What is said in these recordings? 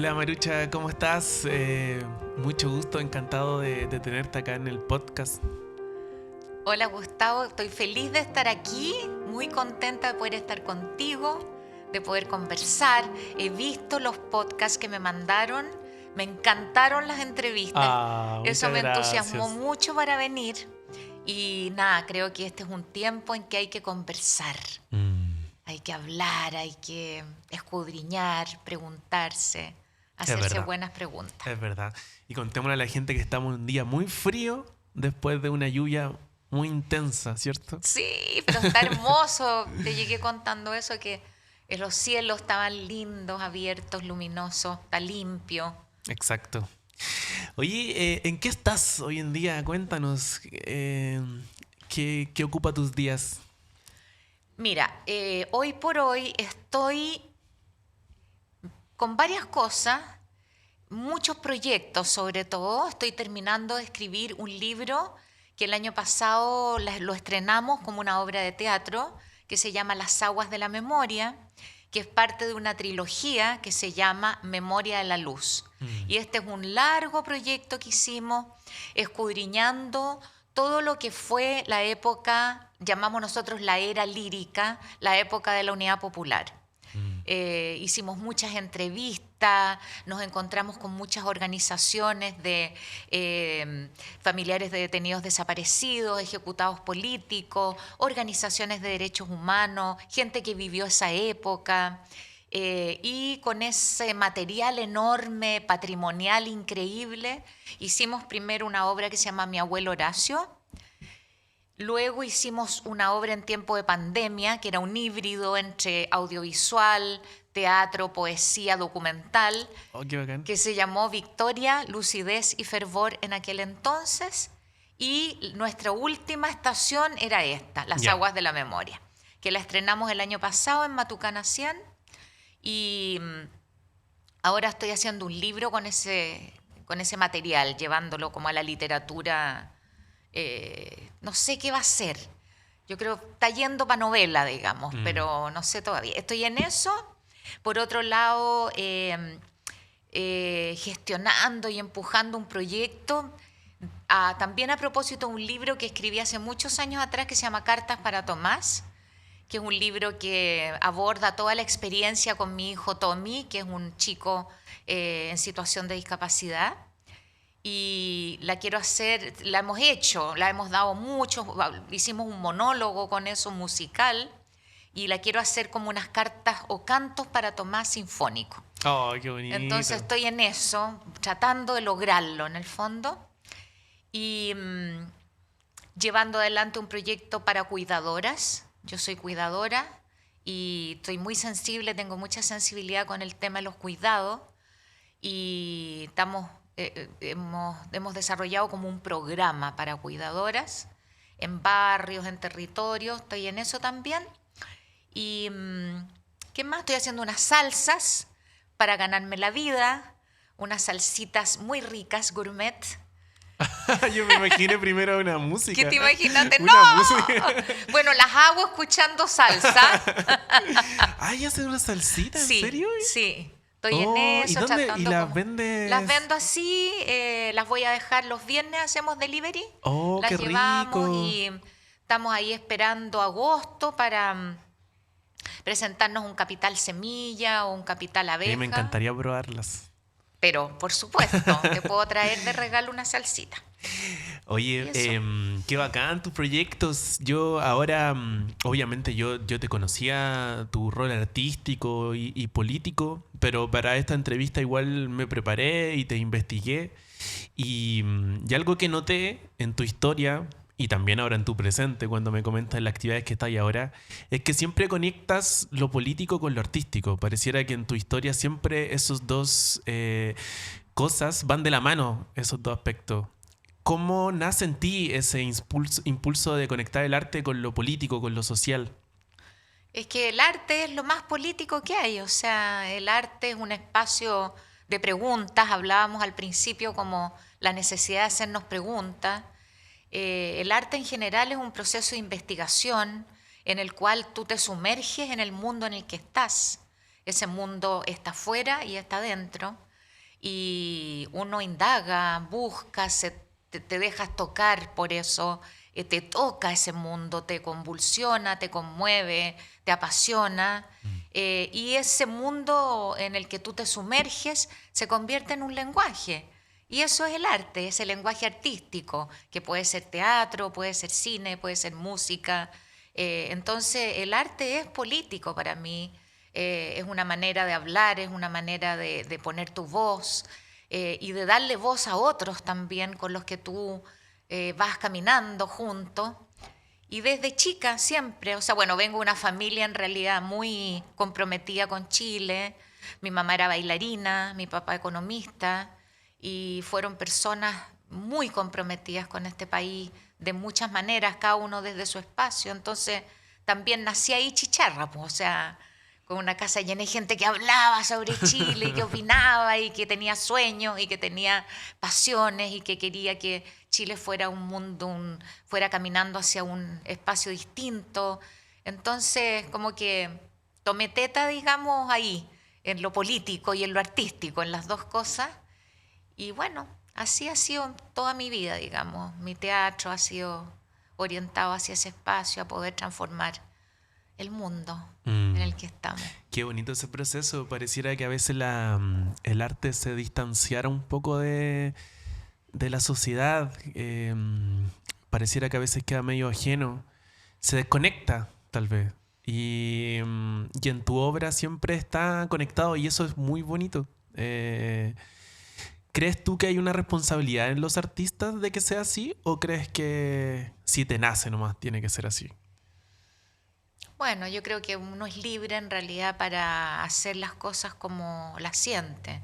Hola Marucha, ¿cómo estás? Mucho gusto, encantado de tenerte acá en el podcast. Hola Gustavo, estoy feliz de estar aquí, muy contenta de poder estar contigo, de poder conversar. He visto los podcasts que me mandaron, me encantaron las entrevistas, eso Muchas me entusiasmó gracias. mucho para venir y nada, creo que este es un tiempo en que hay que conversar, Mm, hay que hablar, hay que escudriñar, preguntarse, es hacerse verdad, buenas preguntas. es verdad. Y contémosle a la gente que estamos en un día muy frío después de una lluvia muy intensa, ¿cierto? Sí, pero está hermoso. Te llegué contando eso, que los cielos estaban lindos, abiertos, luminosos, está limpio. Exacto. Oye, ¿en qué estás hoy en día? Cuéntanos, ¿qué ocupa tus días? Mira, hoy por hoy estoy con varias cosas, muchos proyectos sobre todo. Estoy terminando de escribir un libro que el año pasado lo estrenamos como una obra de teatro que se llama Las aguas de la memoria, que es parte de una trilogía que se llama Memoria de la Luz. Mm, Y este es un largo proyecto que hicimos escudriñando todo lo que fue la época, llamamos nosotros la era lírica, la época de la Unidad Popular. mm. Hicimos muchas entrevistas, nos encontramos con muchas organizaciones de familiares de detenidos desaparecidos, ejecutados políticos, organizaciones de derechos humanos, gente que vivió esa época. Y con ese material enorme, patrimonial, increíble, hicimos primero una obra que se llama Mi abuelo Horacio. Luego hicimos una obra en tiempo de pandemia, que era un híbrido entre audiovisual, teatro, poesía, documental, Oh, qué bacán. que se llamó Victoria, Lucidez y Fervor en aquel entonces. Y nuestra última estación era esta, Las Ya. Aguas de la Memoria, que la estrenamos el año pasado en Matucana 100 y ahora estoy haciendo un libro con ese material, llevándolo como a la literatura. No sé qué va a ser. Yo creo que está yendo para novela, digamos, Mm. pero no sé todavía. Estoy en eso. Por otro lado, gestionando y empujando un proyecto, también a propósito de un libro que escribí hace muchos años atrás que se llama Cartas para Tomás, que es un libro que aborda toda la experiencia con mi hijo Tommy, que es un chico en situación de discapacidad. Y la quiero hacer, la hemos hecho, la hemos dado mucho, hicimos un monólogo con eso musical y la quiero hacer como unas cartas o cantos para Tomás sinfónico. Oh, qué Entonces bonito. estoy en eso, tratando de lograrlo en el fondo y llevando adelante un proyecto para cuidadoras. Yo soy cuidadora y estoy muy sensible, tengo mucha sensibilidad con el tema de los cuidados y hemos desarrollado como un programa para cuidadoras en barrios, en territorios, estoy en eso también. Y ¿qué más? Estoy haciendo unas salsas para ganarme la vida, unas salsitas muy ricas, gourmet. Yo me imaginé primero una ¿Qué música. te imaginaste? ¡No! Una música. Bueno, las hago escuchando salsa. Ay, ¿haces una salsita? ¿En Sí, serio? sí. Estoy en Oh, ¿y eso, dónde? ¿Y tratando las como... Las vendes? vendo así, las voy a dejar los viernes, hacemos delivery, Oh, qué las llevamos rico. y estamos ahí esperando agosto para presentarnos un capital semilla o un capital A mí me abeja, encantaría probarlas. pero por supuesto, te puedo traer de regalo una salsita. Y Oye, eso. qué bacán tus proyectos. Yo ahora, obviamente yo te conocía tu rol artístico y político, pero para esta entrevista igual me preparé y te investigué. Y algo que noté en tu historia y también ahora en tu presente, cuando me comentas las actividades que estás ahí ahora, es que siempre conectas lo político con lo artístico. Pareciera que en tu historia siempre esos dos cosas van de la mano, esos dos aspectos. ¿Cómo nace en ti ese impulso de conectar el arte con lo político, con lo social? Es que el arte es lo más político que hay, o sea, el arte es un espacio de preguntas, hablábamos al principio como la necesidad de hacernos preguntas. El arte en general es un proceso de investigación en el cual tú te sumerges en el mundo en el que estás. Ese mundo está afuera y está dentro. y uno indaga, busca, te dejas tocar por eso, te toca ese mundo, te convulsiona, te conmueve, te apasiona, y ese mundo en el que tú te sumerges se convierte en un lenguaje. Y eso es el arte, es el lenguaje artístico, que puede ser teatro, puede ser cine, puede ser música. Entonces el arte es político para mí, es una manera de hablar, es una manera de poner tu voz, y de darle voz a otros también con los que tú vas caminando juntos. Y desde chica siempre, o sea, bueno, vengo de una familia en realidad muy comprometida con Chile. Mi mamá era bailarina, mi papá economista, y fueron personas muy comprometidas con este país de muchas maneras, cada uno desde su espacio. Entonces también nací ahí chicharra, pues, o sea, con una casa llena de gente que hablaba sobre Chile y que opinaba y que tenía sueños y que tenía pasiones y que quería que Chile fuera un mundo, fuera caminando hacia un espacio distinto. Entonces, como que tomé teta, digamos, ahí, en lo político y en lo artístico, en las dos cosas. Y bueno, así ha sido toda mi vida, digamos. Mi teatro ha sido orientado hacia ese espacio, a poder transformar el mundo en el que estamos. Qué bonito ese proceso. Pareciera que a veces el arte se distanciara un poco de la sociedad. Pareciera que a veces queda medio ajeno. Se desconecta, tal vez. Y en tu obra siempre está conectado y eso es muy bonito. ¿Crees tú que hay una responsabilidad en los artistas de que sea así? ¿O crees que si te nace nomás tiene que ser así? Bueno, yo creo que uno es libre en realidad para hacer las cosas como las siente.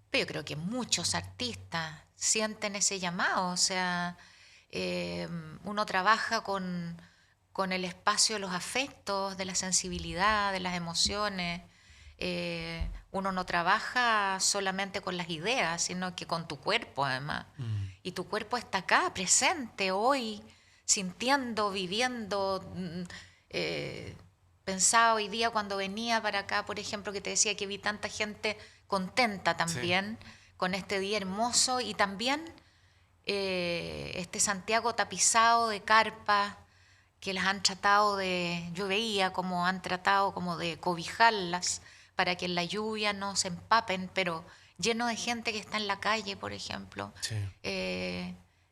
Pero yo creo que muchos artistas sienten ese llamado, o sea, uno trabaja con el espacio de los afectos, de la sensibilidad, de las emociones. Uno no trabaja solamente con las ideas, sino que con tu cuerpo además. Y tu cuerpo está acá, presente, hoy, sintiendo, viviendo. Pensaba hoy día cuando venía para acá, por ejemplo, que te decía que vi tanta gente contenta también, sí, con este día hermoso, y también este Santiago tapizado de carpas que las han tratado yo veía como han tratado como de cobijarlas para que en la lluvia no se empapen, pero lleno de gente que está en la calle, por ejemplo. Sí.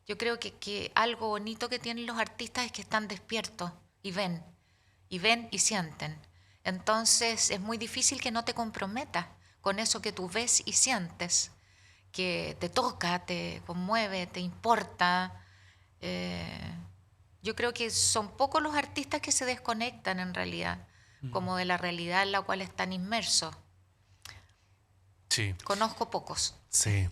Yo creo que algo bonito que tienen los artistas es que están despiertos y ven y sienten. Entonces es muy difícil que no te comprometas con eso que tú ves y sientes, que te toca, te conmueve, te importa. Yo creo que son pocos los artistas que se desconectan en realidad, como de la realidad en la cual están inmersos. Sí. Conozco pocos. Sí.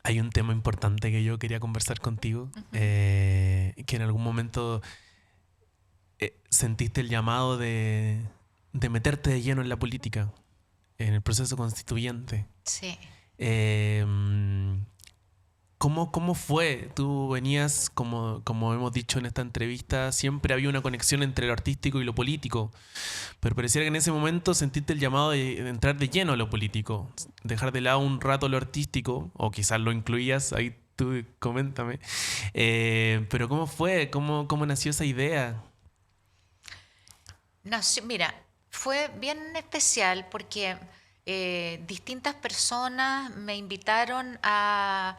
Hay un tema importante que yo quería conversar contigo, que en algún momento sentiste el llamado de meterte de lleno en la política, en el proceso constituyente. Sí. ¿Cómo fue? Tú venías, como hemos dicho en esta entrevista, siempre había una conexión entre lo artístico y lo político, pero pareciera que en ese momento sentiste el llamado de entrar de lleno a lo político, dejar de lado un rato lo artístico, o quizás lo incluías, ahí tú coméntame. Pero ¿cómo fue? ¿Cómo nació esa idea? Mira, fue bien especial porque distintas personas me invitaron a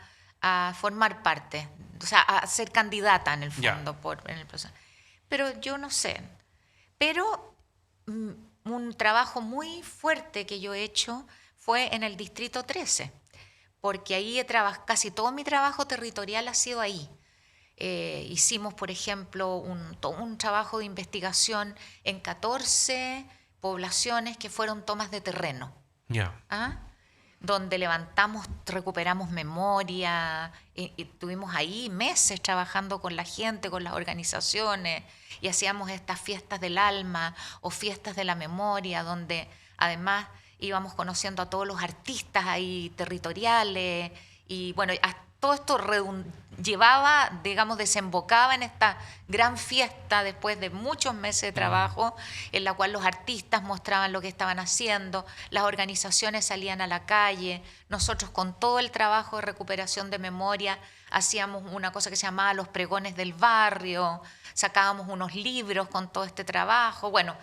formar parte, o sea, a ser candidata en el fondo, en el proceso. Pero yo no sé. Pero un trabajo muy fuerte que yo he hecho fue en el Distrito 13, porque ahí casi todo mi trabajo territorial ha sido ahí. Hicimos, por ejemplo, un trabajo de investigación en 14 poblaciones que fueron tomas de terreno. ¿Ah? Donde recuperamos memoria, y estuvimos ahí meses trabajando con la gente, con las organizaciones, y hacíamos estas fiestas del alma o fiestas de la memoria, donde además íbamos conociendo a todos los artistas ahí territoriales, y bueno, todo esto llevaba, digamos, desembocaba en esta gran fiesta después de muchos meses de trabajo, en la cual los artistas mostraban lo que estaban haciendo, las organizaciones salían a la calle, nosotros con todo el trabajo de recuperación de memoria hacíamos una cosa que se llamaba los pregones del barrio, sacábamos unos libros con todo este trabajo, bueno,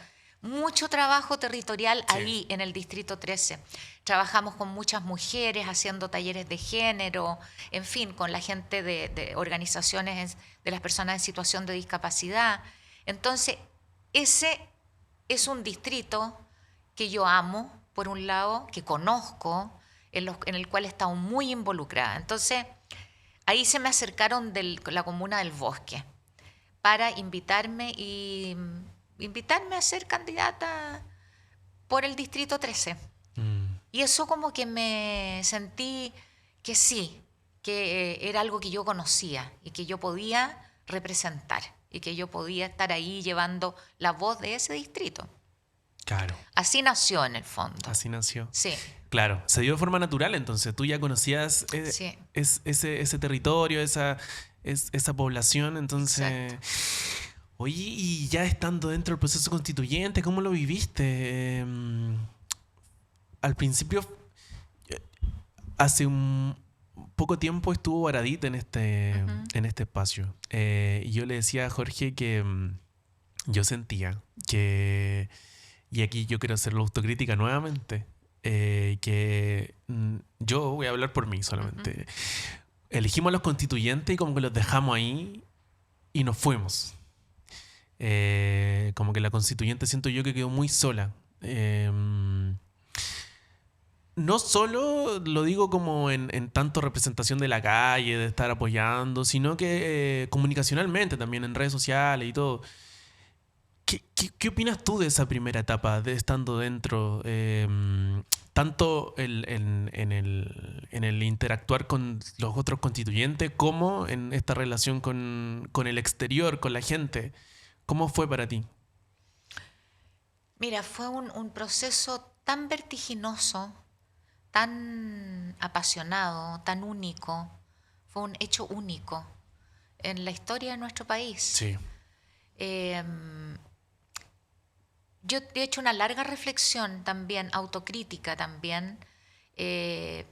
mucho trabajo territorial ahí en el Distrito 13. Trabajamos con muchas mujeres haciendo talleres de género, en fin, con la gente de organizaciones de las personas en situación de discapacidad. Entonces, ese es un distrito que yo amo, por un lado, que conozco, en el cual he estado muy involucrada. Entonces, ahí se me acercaron de la comuna del Bosque para invitarme a ser candidata por el Distrito 13. Y eso como que me sentí que sí, que era algo que yo conocía y que yo podía representar y que yo podía estar ahí llevando la voz de ese distrito. Claro. Así nació en el fondo. Así nació. Sí. Claro, se dio de forma natural, entonces tú ya conocías ese territorio, esa población, entonces... Exacto. Oye, y ya estando dentro del proceso constituyente, ¿cómo lo viviste? Al principio, hace un poco tiempo estuvo Baradit en este espacio. Y yo le decía a Jorge que yo sentía que, y aquí yo quiero hacer la autocrítica nuevamente, que yo voy a hablar por mí solamente. Elegimos a los constituyentes y como que los dejamos ahí y nos fuimos. Como que la constituyente siento yo que quedó muy sola. No solo lo digo como en tanto representación de la calle, de estar apoyando, sino que comunicacionalmente también en redes sociales y todo. ¿Qué opinas tú de esa primera etapa de estando dentro? Tanto en el interactuar con los otros constituyentes como en esta relación con el exterior, con la gente. ¿Cómo fue para ti? Mira, fue un proceso tan vertiginoso, tan apasionado, tan único. Fue un hecho único en la historia de nuestro país. Sí. Yo he hecho una larga reflexión también, autocrítica también,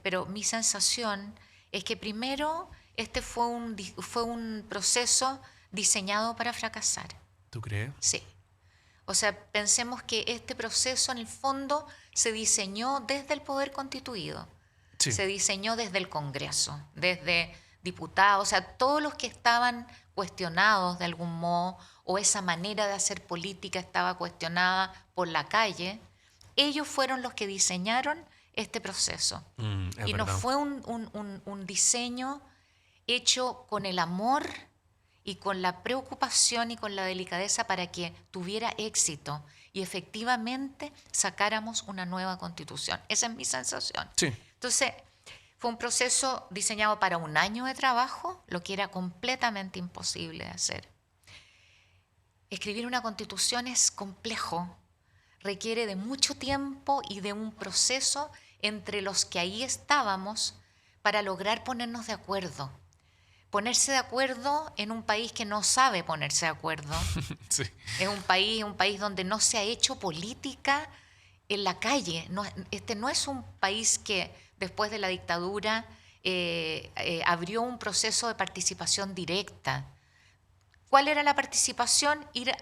pero mi sensación es que primero este fue un proceso diseñado para fracasar. ¿Tú crees? Sí. O sea, pensemos que este proceso en el fondo se diseñó desde el poder constituido, se diseñó desde el Congreso, desde diputados, o sea, todos los que estaban cuestionados de algún modo o esa manera de hacer política estaba cuestionada por la calle, ellos fueron los que diseñaron este proceso. Y no fue un diseño hecho con el amor y con la preocupación y con la delicadeza para que tuviera éxito y efectivamente sacáramos una nueva constitución. Esa es mi sensación. Sí. Entonces, fue un proceso diseñado para un año de trabajo, lo que era completamente imposible de hacer. Escribir una constitución es complejo, requiere de mucho tiempo y de un proceso entre los que ahí estábamos para lograr ponernos de acuerdo. Ponerse de acuerdo en un país que no sabe ponerse de acuerdo. Sí. Es un país donde no se ha hecho política en la calle. Este no es un país que después de la dictadura abrió un proceso de participación directa. ¿Cuál era la participación? Ir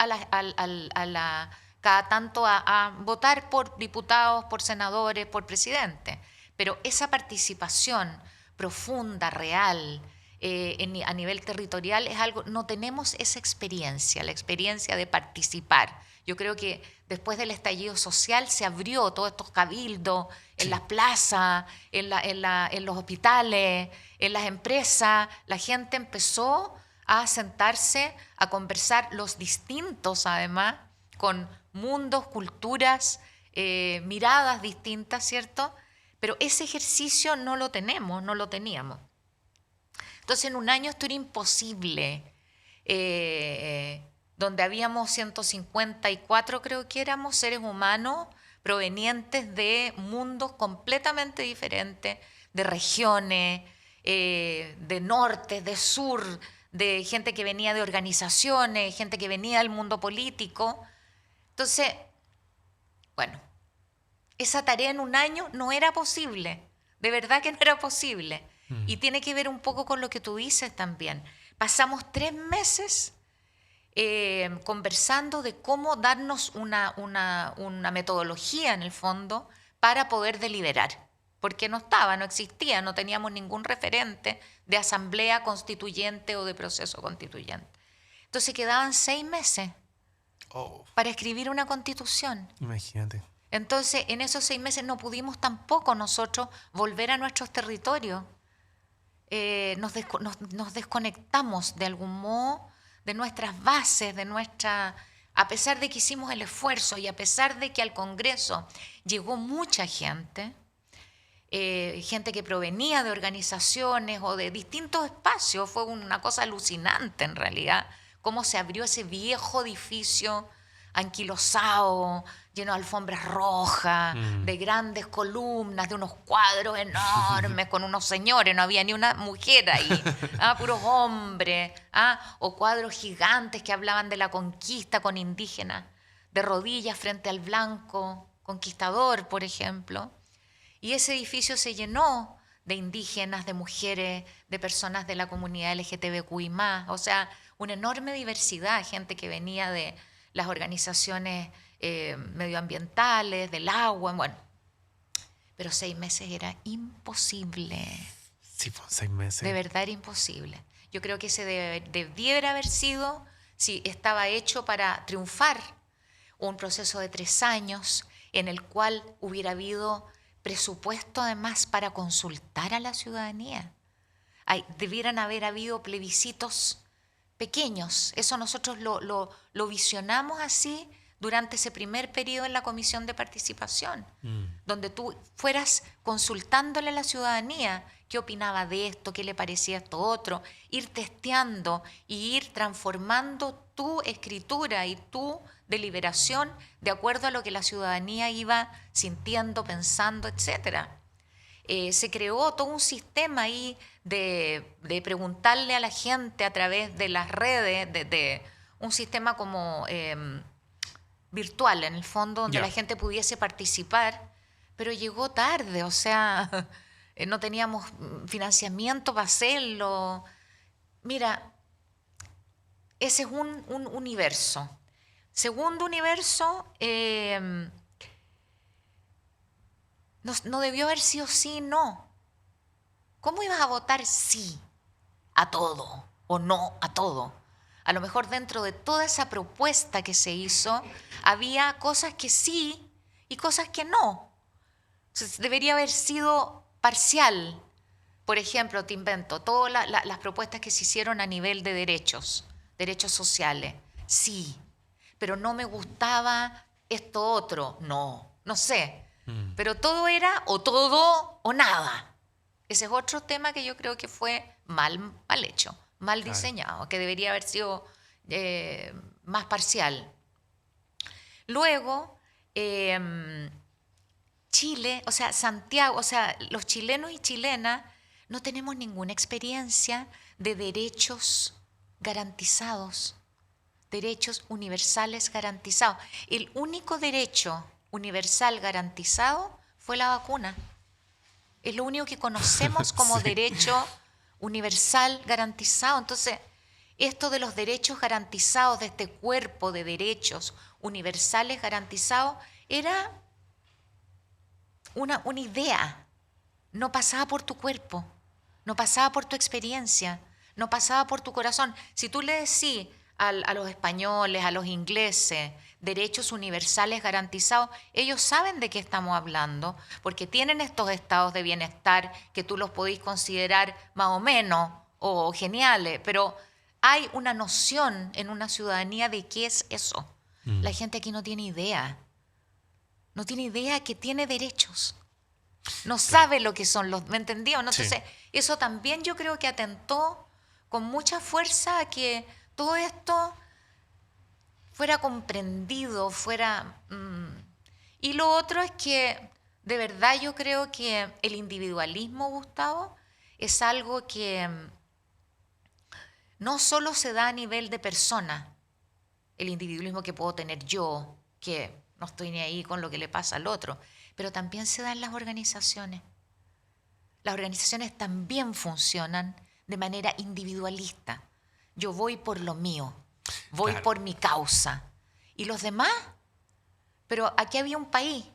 cada tanto a votar por diputados, por senadores, por presidente. Pero esa participación profunda, real, a nivel territorial es algo, no tenemos esa experiencia, la experiencia de participar. Yo creo que después del estallido social se abrió todos estos cabildos en las plazas, en los hospitales, en las empresas. La gente empezó a sentarse, a conversar, los distintos además, con mundos, culturas, miradas distintas, ¿cierto? Pero ese ejercicio no lo teníamos. Entonces, en un año esto era imposible, donde habíamos 154, creo que éramos, seres humanos provenientes de mundos completamente diferentes, de regiones, de norte, de sur, de gente que venía de organizaciones, gente que venía del mundo político. Entonces, bueno, esa tarea en un año no era posible, de verdad que no era posible. Y tiene que ver un poco con lo que tú dices también. Pasamos 3 meses conversando de cómo darnos una metodología, en el fondo, para poder deliberar. Porque no existía, no teníamos ningún referente de asamblea constituyente o de proceso constituyente. Entonces quedaban 6 meses para escribir una constitución. Imagínate. Entonces, en esos 6 meses no pudimos tampoco nosotros volver a nuestros territorios. Nos desconectamos de algún modo de nuestras bases, a pesar de que hicimos el esfuerzo y a pesar de que al Congreso llegó mucha gente, gente que provenía de organizaciones o de distintos espacios, fue una cosa alucinante en realidad, cómo se abrió ese viejo edificio anquilosado, lleno de alfombras rojas, de grandes columnas, de unos cuadros enormes con unos señores, no había ni una mujer ahí, puros hombres, o cuadros gigantes que hablaban de la conquista con indígenas, de rodillas frente al blanco conquistador, por ejemplo. Y ese edificio se llenó de indígenas, de mujeres, de personas de la comunidad LGTBQI+, o sea, una enorme diversidad, gente que venía de las organizaciones medioambientales, del agua, bueno. Pero 6 meses era imposible. Sí, pues 6 meses. De verdad era imposible. Yo creo que ese debiera haber sido, si estaba hecho para triunfar, un proceso de 3 años en el cual hubiera habido presupuesto además para consultar a la ciudadanía. Debieran haber habido plebiscitos pequeños. Eso nosotros lo visionamos así durante ese primer periodo en la Comisión de Participación, donde tú fueras consultándole a la ciudadanía qué opinaba de esto, qué le parecía esto otro, ir testeando y ir transformando tu escritura y tu deliberación de acuerdo a lo que la ciudadanía iba sintiendo, pensando, etc. Se creó todo un sistema ahí de preguntarle a la gente a través de las redes, de un sistema como virtual, en el fondo, donde la gente pudiese participar, pero llegó tarde, o sea, no teníamos financiamiento para hacerlo. Mira, ese es un universo. Segundo universo, no debió haber sido sí, no. ¿Cómo ibas a votar sí a todo o no a todo? A lo mejor dentro de toda esa propuesta que se hizo, había cosas que sí y cosas que no. Entonces, debería haber sido parcial. Por ejemplo, te invento, todas las propuestas que se hicieron a nivel de derechos sociales, sí, pero no me gustaba esto otro, no sé. Pero todo era o todo o nada. Ese es otro tema que yo creo que fue mal hecho, mal diseñado, que debería haber sido más parcial. Luego, Chile, o sea, Santiago, o sea, los chilenos y chilenas no tenemos ninguna experiencia de derechos garantizados, derechos universales garantizados. El único derecho universal garantizado fue la vacuna. Es lo único que conocemos como derecho universal garantizado. Entonces, esto de los derechos garantizados, de este cuerpo de derechos universales garantizados, era una idea. No pasaba por tu cuerpo, no pasaba por tu experiencia, no pasaba por tu corazón. Si tú le decís a los españoles, a los ingleses, derechos universales garantizados, ellos saben de qué estamos hablando, porque tienen estos estados de bienestar que tú los podéis considerar más o menos o geniales, pero hay una noción en una ciudadanía de qué es eso. La gente aquí no tiene idea. No tiene idea que tiene derechos. No sabe lo que son los... ¿Me entendió? ¿No? Entonces, eso también yo creo que atentó con mucha fuerza a que todo esto fuera comprendido, fuera... Y lo otro es que, de verdad, yo creo que el individualismo, Gustavo, es algo que no solo se da a nivel de persona, el individualismo que puedo tener yo, que no estoy ni ahí con lo que le pasa al otro, pero también se da en las organizaciones. Las organizaciones también funcionan de manera individualista. Yo voy por lo mío, voy Claro. por mi causa. ¿Y los demás? Pero aquí había un país.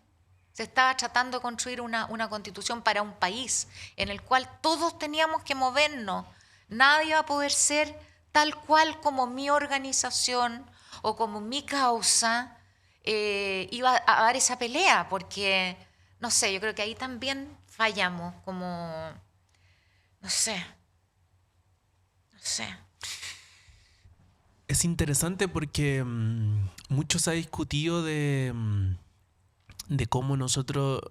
Se estaba tratando de construir una constitución para un país en el cual todos teníamos que movernos. Nadie iba a poder ser tal cual como mi organización o como mi causa iba a dar esa pelea, porque, no sé, yo creo que ahí también fallamos, como, no sé. Es interesante porque mucho se ha discutido de cómo nosotros,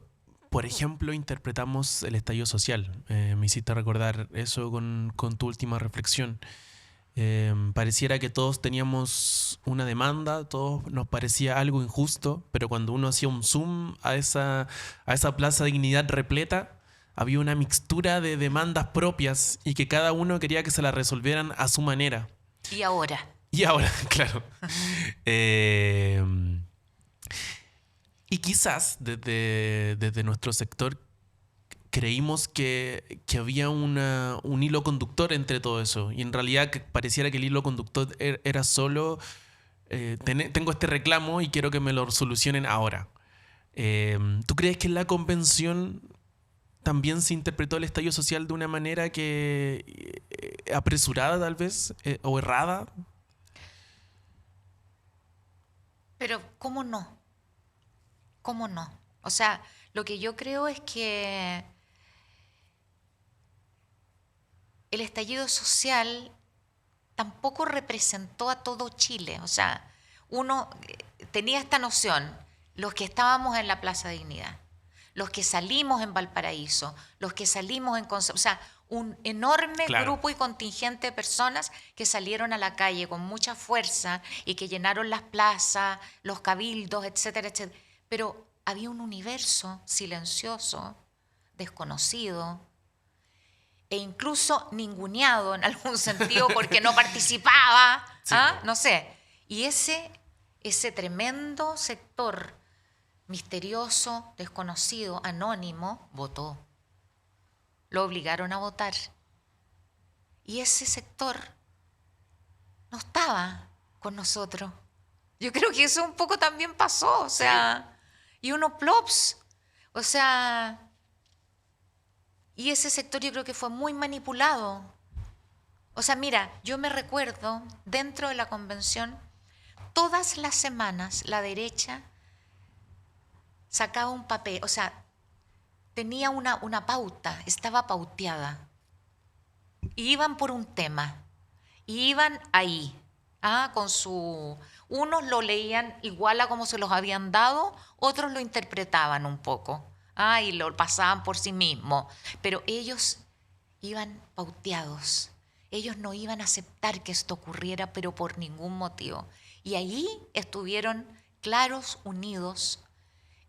por ejemplo, interpretamos el estallido social. Me hiciste recordar eso con tu última reflexión. Pareciera que todos teníamos una demanda, todos nos parecía algo injusto, pero cuando uno hacía un zoom a esa plaza de dignidad repleta, había una mixtura de demandas propias y que cada uno quería que se la resolvieran a su manera. Y ahora. Y ahora, claro. Y quizás desde nuestro sector creímos que había un hilo conductor entre todo eso. Y en realidad pareciera que el hilo conductor era solo tengo este reclamo y quiero que me lo solucionen ahora. ¿Tú crees que en la convención también se interpretó el estallido social de una manera que apresurada tal vez o errada? Pero, ¿cómo no? ¿Cómo no? O sea, lo que yo creo es que el estallido social tampoco representó a todo Chile. O sea, uno tenía esta noción, los que estábamos en la Plaza Dignidad, los que salimos en Valparaíso, los que salimos en Concepción, o sea, un enorme grupo y contingente de personas que salieron a la calle con mucha fuerza y que llenaron las plazas, los cabildos, etcétera, etcétera. Pero había un universo silencioso, desconocido e incluso ninguneado en algún sentido porque no participaba, Sí, no sé. Y ese tremendo sector misterioso, desconocido, anónimo, votó. Lo obligaron a votar. Y ese sector no estaba con nosotros. Yo creo que eso un poco también pasó, o sea, y uno plops, o sea, y ese sector yo creo que fue muy manipulado. O sea, mira, yo me recuerdo dentro de la convención, todas las semanas la derecha sacaba un papel, o sea, tenía una pauta, estaba pauteada. Y iban por un tema. Y iban ahí, con su... Unos lo leían igual a como se los habían dado, otros lo interpretaban un poco, y lo pasaban por sí mismos. Pero ellos iban pauteados. Ellos no iban a aceptar que esto ocurriera, pero por ningún motivo. Y ahí estuvieron claros, unidos.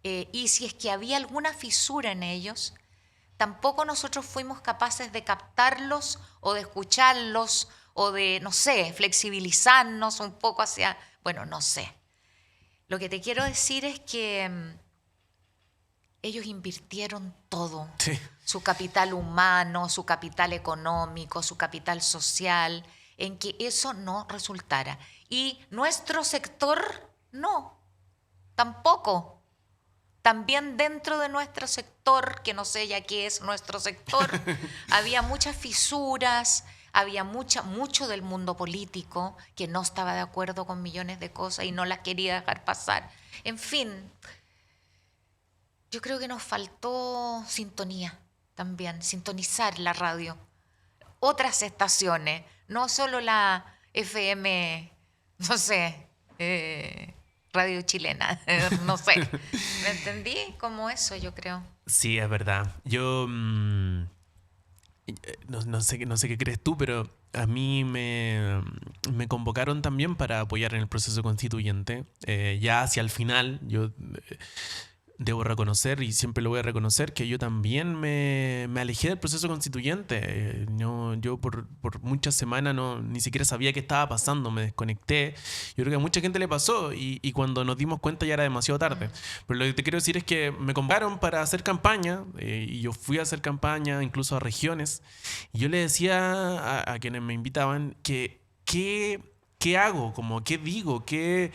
Y si es que había alguna fisura en ellos, tampoco nosotros fuimos capaces de captarlos o de escucharlos o de, no sé, flexibilizarnos un poco hacia, bueno, no sé. Lo que te quiero decir es que ellos invirtieron todo, sí. Su capital humano, su capital económico, su capital social, en que eso no resultara. Y nuestro sector, no, tampoco. También dentro de nuestro sector, que no sé ya qué es nuestro sector, había muchas fisuras, había mucho del mundo político que no estaba de acuerdo con millones de cosas y no las quería dejar pasar. En fin, yo creo que nos faltó sintonía también, sintonizar la radio. Otras estaciones, no solo la FM, no sé, radio chilena, no sé. ¿Me entendí? Como eso, yo creo. Sí, es verdad. Yo no sé qué crees tú, pero a mí me convocaron también para apoyar en el proceso constituyente. Ya hacia el final, yo debo reconocer, y siempre lo voy a reconocer, que yo también me alejé del proceso constituyente. Yo por muchas semanas ni siquiera sabía qué estaba pasando, me desconecté. Yo creo que a mucha gente le pasó y cuando nos dimos cuenta ya era demasiado tarde. Pero lo que te quiero decir es que me convocaron para hacer campaña y yo fui a hacer campaña incluso a regiones. Y yo le decía a quienes me invitaban que ¿qué hago? Como, ¿qué digo? ¿Qué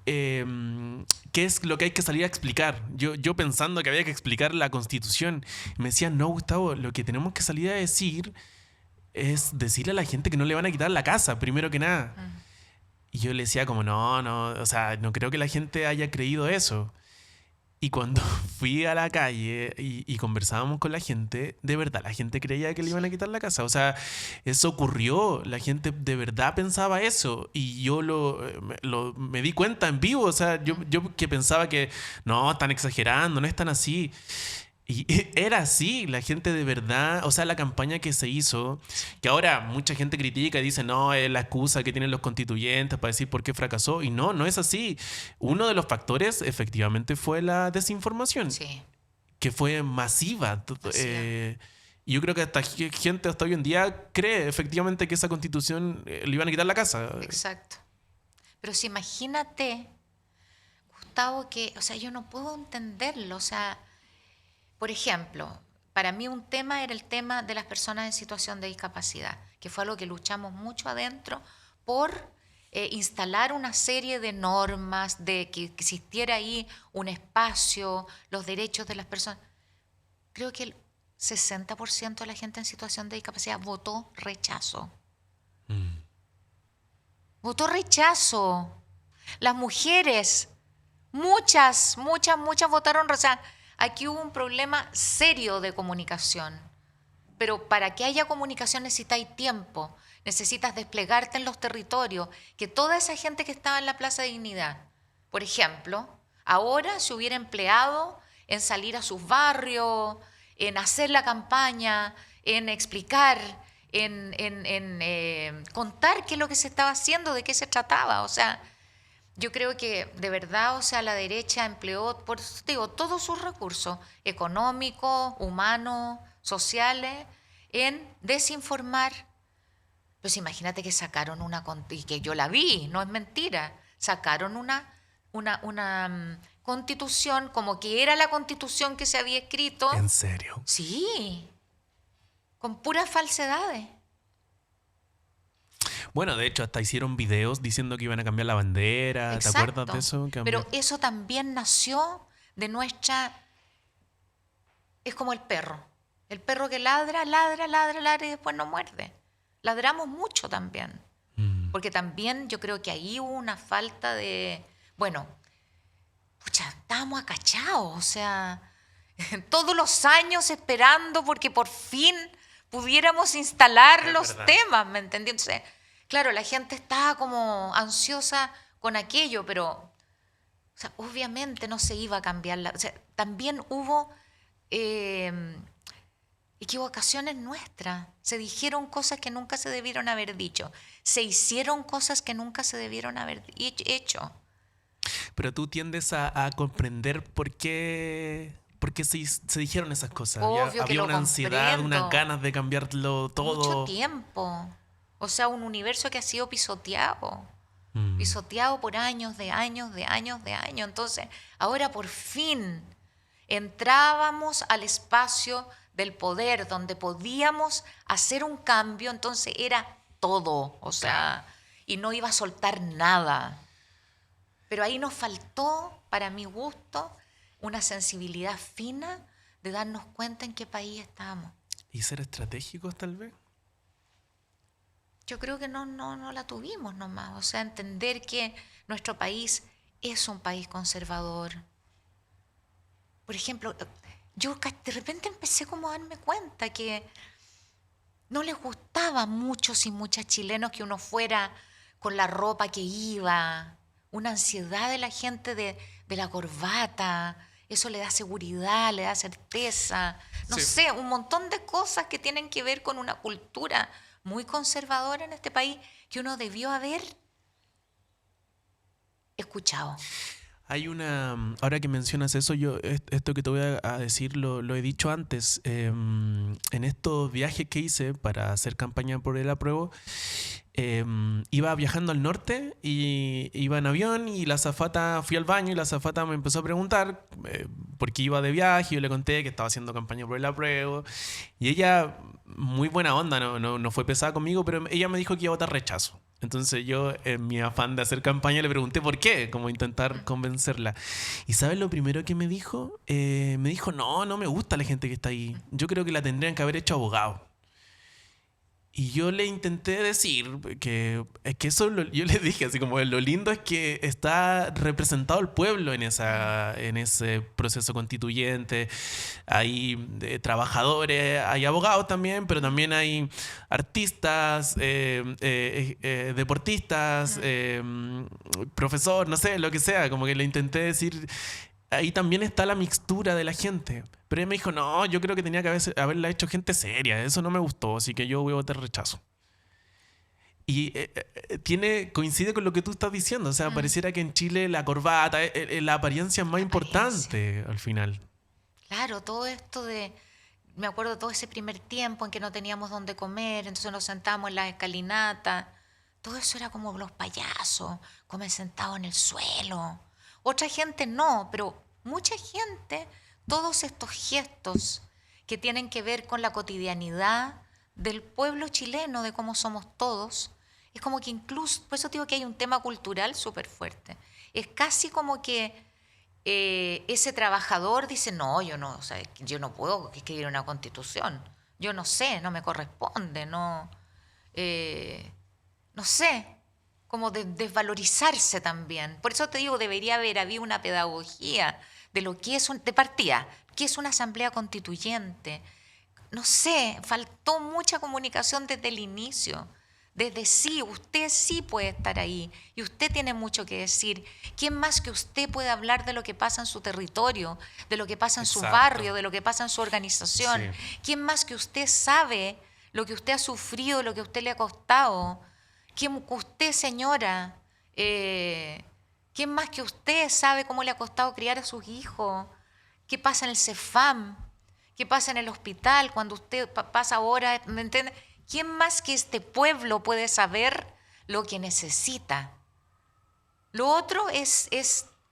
es lo que hay que salir a explicar? Yo pensando que había que explicar la Constitución, me decían, no, Gustavo, lo que tenemos que salir a decir es decirle a la gente que no le van a quitar la casa, primero que nada. Y yo le decía como, no, o sea, no creo que la gente haya creído eso. Y cuando fui a la calle y conversábamos con la gente, de verdad, la gente creía que le iban a quitar la casa. O sea, eso ocurrió, la gente de verdad pensaba eso. Y yo me di cuenta en vivo, o sea, yo que pensaba que no, están exagerando, no es tan así. Y era así, la gente de verdad, o sea, la campaña que se hizo, que ahora mucha gente critica y dice, no, es la excusa que tienen los constituyentes para decir por qué fracasó. Y no es así. Uno de los factores efectivamente fue la desinformación, Sí, que fue masiva. masiva. Y yo creo que hasta gente hasta hoy en día cree efectivamente que esa constitución le iban a quitar la casa. Exacto. Pero si imagínate, Gustavo, que, o sea, yo no puedo entenderlo. O sea, por ejemplo, para mí un tema era el tema de las personas en situación de discapacidad, que fue algo que luchamos mucho adentro por instalar una serie de normas, de que existiera ahí un espacio, los derechos de las personas. Creo que el 60% de la gente en situación de discapacidad votó rechazo. Mm. Votó rechazo. Las mujeres, muchas votaron rechazo. Aquí hubo un problema serio de comunicación. Pero para que haya comunicación necesitáis tiempo, necesitas desplegarte en los territorios, que toda esa gente que estaba en la Plaza de Dignidad, por ejemplo, ahora se hubiera empleado en salir a sus barrios, en hacer la campaña, en explicar, en contar qué es lo que se estaba haciendo, de qué se trataba. O sea, yo creo que de verdad, o sea, la derecha empleó, por eso te digo, todos sus recursos económicos, humanos, sociales, en desinformar. Pues imagínate que sacaron y que yo la vi, no es mentira, sacaron una constitución como que era la constitución que se había escrito, ¿En serio? sí, con puras falsedades. Bueno, de hecho, hasta hicieron videos diciendo que iban a cambiar la bandera. ¿Te acuerdas de Exacto. eso? Pero eso también nació de nuestra... Es como el perro. El perro que ladra, ladra, ladra, ladra y después no muerde. Ladramos mucho también. Porque también yo creo que ahí hubo una falta de... Bueno, pucha, estábamos acachados. O sea, todos los años esperando porque por fin pudiéramos instalar Es los verdad. temas, ¿me entendí? Entonces, claro, la gente estaba como ansiosa con aquello, pero o sea, obviamente no se iba a cambiar o sea, también hubo equivocaciones nuestras. Se dijeron cosas que nunca se debieron haber dicho. Se hicieron cosas que nunca se debieron haber hecho. Pero tú tiendes a comprender por qué se dijeron esas cosas. Obvio que Había lo una ansiedad, unas comprendo. ganas de cambiarlo Mucho todo. tiempo. O sea, un universo que ha sido pisoteado. Mm. Pisoteado por años, de años, de años, de años. Entonces, ahora por fin entrábamos al espacio del poder, donde podíamos hacer un cambio, entonces era todo, o sea, y no iba a soltar nada. Pero ahí nos faltó, para mi gusto, una sensibilidad fina de darnos cuenta en qué país estábamos. ¿Y ser estratégicos tal vez? Yo creo que no la tuvimos nomás, o sea, entender que nuestro país es un país conservador. Por ejemplo, yo de repente empecé como a darme cuenta que no les gustaba a muchos y muchas chilenos que uno fuera con la ropa que iba, una ansiedad de la gente de la corbata, eso le da seguridad, le da certeza, no Sí. sé, un montón de cosas que tienen que ver con una cultura muy conservadora en este país que uno debió haber escuchado. Hay una, ahora que mencionas eso, yo esto que te voy a decir lo he dicho antes. En estos viajes que hice para hacer campaña por el apruebo, iba viajando al norte y iba en avión y la azafata, fui al baño y la azafata me empezó a preguntar por qué iba de viaje. Yo le conté que estaba haciendo campaña por el apruebo y ella, muy buena onda, no fue pesada conmigo, pero ella me dijo que iba a votar rechazo. Entonces yo, en mi afán de hacer campaña, le pregunté por qué, como intentar convencerla. ¿Y sabes lo primero que me dijo? Me dijo, no me gusta la gente que está ahí. Yo creo que la tendrían que haber hecho abogado. Y yo le intenté decir que es que eso, yo le dije así como lo lindo es que está representado el pueblo en ese proceso constituyente. Hay trabajadores, hay abogados también, pero también hay artistas, deportistas, profesor, no sé, lo que sea. Como que le intenté decir, ahí también está la mixtura de la gente. Pero ella me dijo, no, yo creo que tenía que haberla hecho gente seria. Eso no me gustó, así que yo voy a votar rechazo. Y coincide con lo que tú estás diciendo. O sea, pareciera que en Chile la corbata, la apariencia es más importante al final. Claro, todo esto de... Me acuerdo todo ese primer tiempo en que no teníamos dónde comer, entonces nos sentábamos en las escalinatas. Todo eso era como los payasos, comer sentados en el suelo. Otra gente no, pero mucha gente, todos estos gestos que tienen que ver con la cotidianidad del pueblo chileno, de cómo somos todos, es como que incluso, por eso digo que hay un tema cultural súper fuerte. Es casi como que ese trabajador dice, no, yo no, o sea, yo no puedo escribir una constitución, yo no sé, no me corresponde, no, no sé, como de desvalorizarse también. Por eso te digo, debería haber habido una pedagogía de lo que es, de partida, qué es una asamblea constituyente. No sé, faltó mucha comunicación desde el inicio. Desde sí, usted sí puede estar ahí y usted tiene mucho que decir. ¿Quién más que usted puede hablar de lo que pasa en su territorio, de lo que pasa en su barrio, de lo que pasa en su organización? Sí. ¿Quién más que usted sabe lo que usted ha sufrido, lo que a usted le ha costado? ¿Quién usted, señora? ¿Quién más que usted sabe cómo le ha costado criar a sus hijos? ¿Qué pasa en el CEFAM? ¿Qué pasa en el hospital cuando usted pasa horas? ¿Me entiende? ¿Quién más que este pueblo puede saber lo que necesita? Lo otro es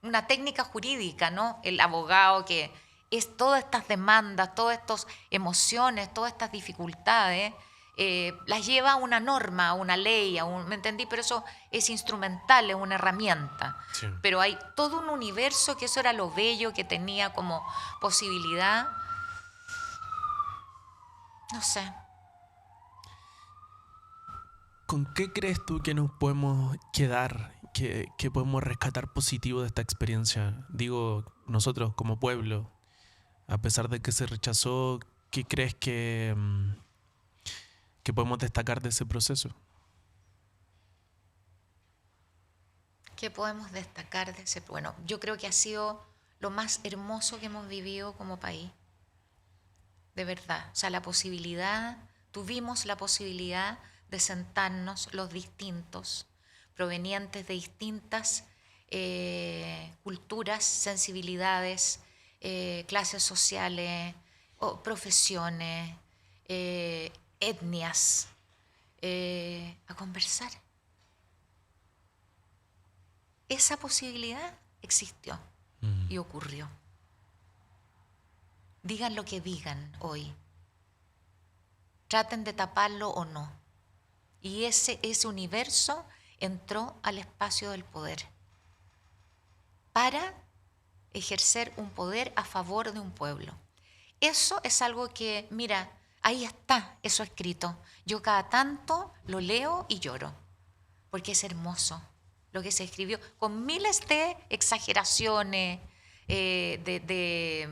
una técnica jurídica, ¿no? El abogado que es todas estas demandas, todas estas emociones, todas estas dificultades, las lleva a una norma, a una ley, ¿me entendí? Pero eso es instrumental, es una herramienta. Sí. Pero hay todo un universo que eso era lo bello que tenía como posibilidad. No sé. ¿Con qué crees tú que nos podemos quedar, que podemos rescatar positivo de esta experiencia? Digo, nosotros como pueblo, a pesar de que se rechazó, ¿qué crees que podemos destacar de ese proceso? ¿Qué podemos destacar de ese? Bueno, yo creo que ha sido lo más hermoso que hemos vivido como país. De verdad. O sea, tuvimos la posibilidad de sentarnos los distintos, provenientes de distintas culturas, sensibilidades, clases sociales, profesiones, etnias, a conversar. Esa posibilidad existió y ocurrió. Digan lo que digan hoy. Traten de taparlo o no. Y ese universo entró al espacio del poder para ejercer un poder a favor de un pueblo. Eso es algo que, mira, ahí está eso escrito. Yo cada tanto lo leo y lloro, porque es hermoso lo que se escribió, con miles de exageraciones, de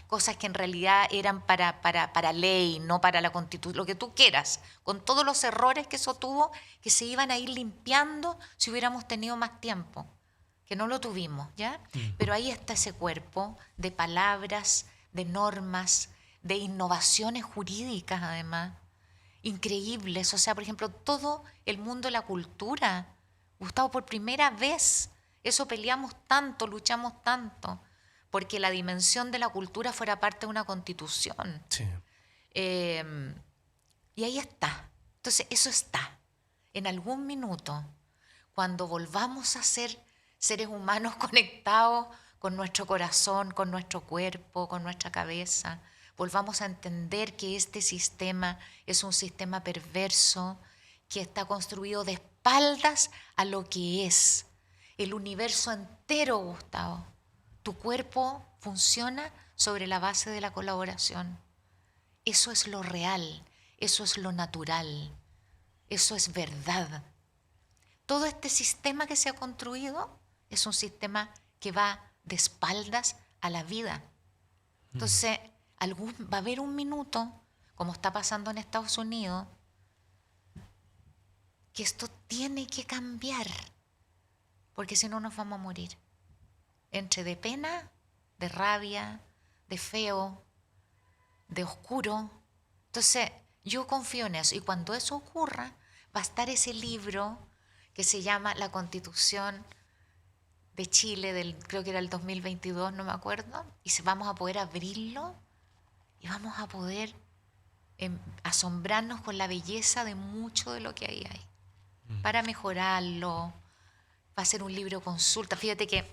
cosas que en realidad eran para ley, no para la Constitución, lo que tú quieras, con todos los errores que eso tuvo, que se iban a ir limpiando si hubiéramos tenido más tiempo, que no lo tuvimos, ¿ya? Pero ahí está ese cuerpo de palabras, de normas, de innovaciones jurídicas además, increíbles. O sea, por ejemplo, todo el mundo de la cultura, Gustavo, por primera vez Eso peleamos tanto, luchamos tanto, porque la dimensión de la cultura fuera parte de una constitución. Sí. Y ahí está. Entonces, eso está. En algún minuto, cuando volvamos a ser seres humanos conectados con nuestro corazón, con nuestro cuerpo, con nuestra cabeza, volvamos a entender que este sistema es un sistema perverso que está construido de espaldas a lo que es el universo entero, Gustavo. Tu cuerpo funciona sobre la base de la colaboración. Eso es lo real, eso es lo natural, eso es verdad. Todo este sistema que se ha construido es un sistema que va de espaldas a la vida. Entonces, va a haber un minuto, como está pasando en Estados Unidos, que esto tiene que cambiar, porque si no nos vamos a morir. Entre de pena, de rabia, de feo, de oscuro. Entonces, yo confío en eso. Y cuando eso ocurra, va a estar ese libro que se llama La Constitución de Chile, creo que era el 2022, no me acuerdo, y vamos a poder abrirlo y vamos a poder asombrarnos con la belleza de mucho de lo que ahí hay. Para mejorarlo, va a ser un libro consulta. Fíjate que,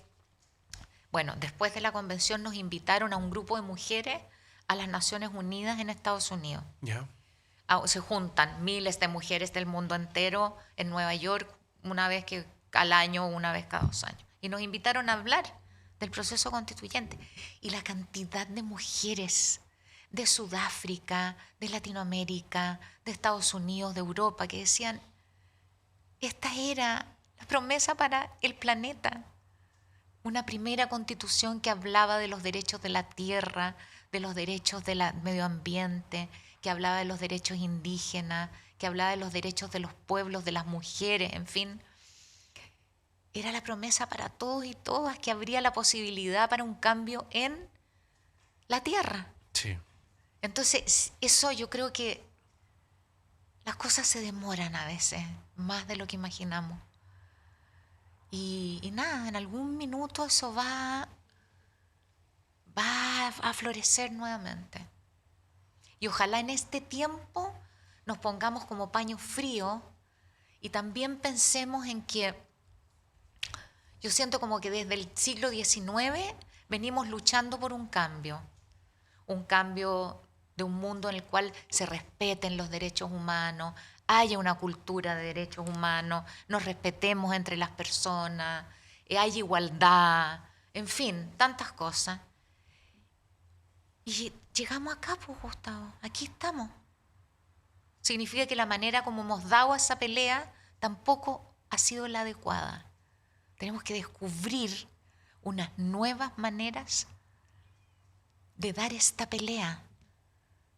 bueno, después de la convención nos invitaron a un grupo de mujeres a las Naciones Unidas en Estados Unidos. Ya. Se juntan miles de mujeres del mundo entero en Nueva York al año o una vez cada 2 años. Y nos invitaron a hablar del proceso constituyente. Y la cantidad de mujeres de Sudáfrica, de Latinoamérica, de Estados Unidos, de Europa, que decían, esta era la promesa para el planeta. Una primera constitución que hablaba de los derechos de la tierra, de los derechos del medio ambiente, que hablaba de los derechos indígenas, que hablaba de los derechos de los pueblos, de las mujeres, en fin. Era la promesa para todos y todas que habría la posibilidad para un cambio en la tierra. Sí. Entonces, eso yo creo que las cosas se demoran a veces, más de lo que imaginamos. Y nada, en algún minuto eso va a florecer nuevamente. Y ojalá en este tiempo nos pongamos como paño frío y también pensemos en que yo siento como que desde el siglo XIX venimos luchando por un cambio de un mundo en el cual se respeten los derechos humanos, haya una cultura de derechos humanos, nos respetemos entre las personas, haya igualdad, en fin, tantas cosas. Y llegamos acá, pues, Gustavo, aquí estamos. Significa que la manera como hemos dado esa pelea tampoco ha sido la adecuada. Tenemos que descubrir unas nuevas maneras de dar esta pelea